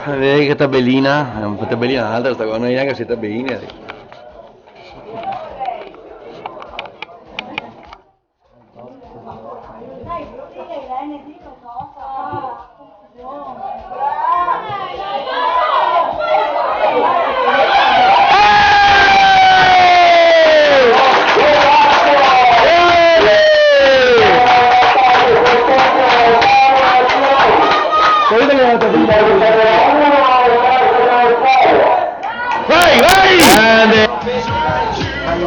Vedi che tabellina, è una tabellina alta, sta qua, non è neanche se tabelline. Vai, vai! Grande!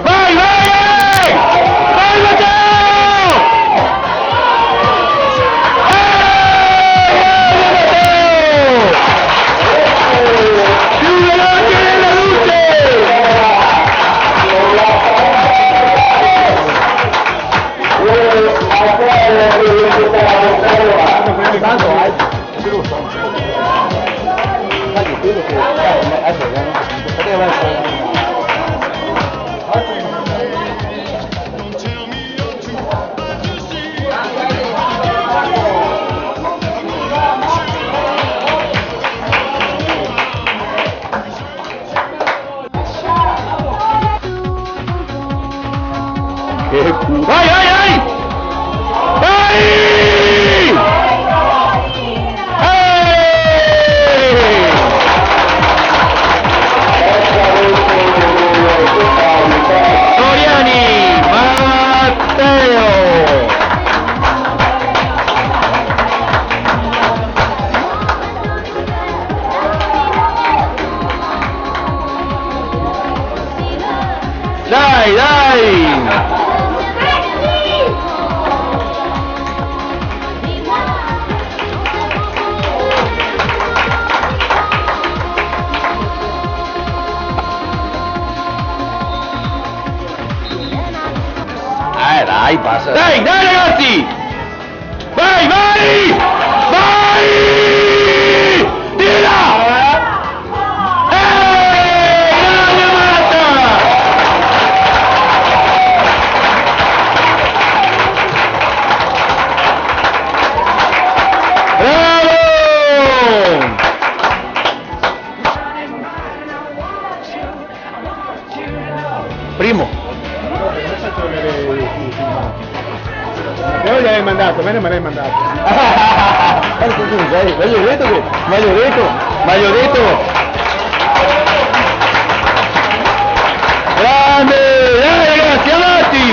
Vai, vai, vai! Vai, Matteo! Più veloce della luce! Che culo! Vai, vai, vai! Vai! Soriani, Matteo! Dai, dai! Dai, passa. Dai, dai ragazzi! Vai, vai! Vai! Tira! Grande Matta! Bravo! Primo. Io gliel'hai mandato, me l'hai mandato. Ma gli ho detto che, ma gli ho detto. Grande, dai ragazzi, avanti!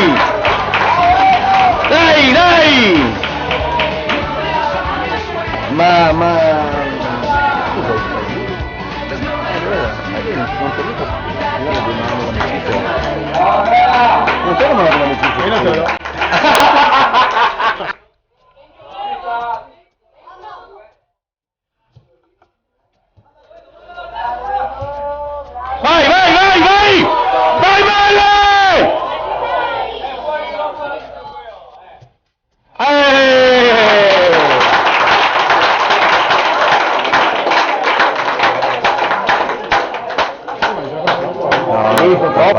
Dai, dai! Ma... Non so come l'amicizia. Vai, vai, vai, vai! Vai, Valle! No, purtroppo.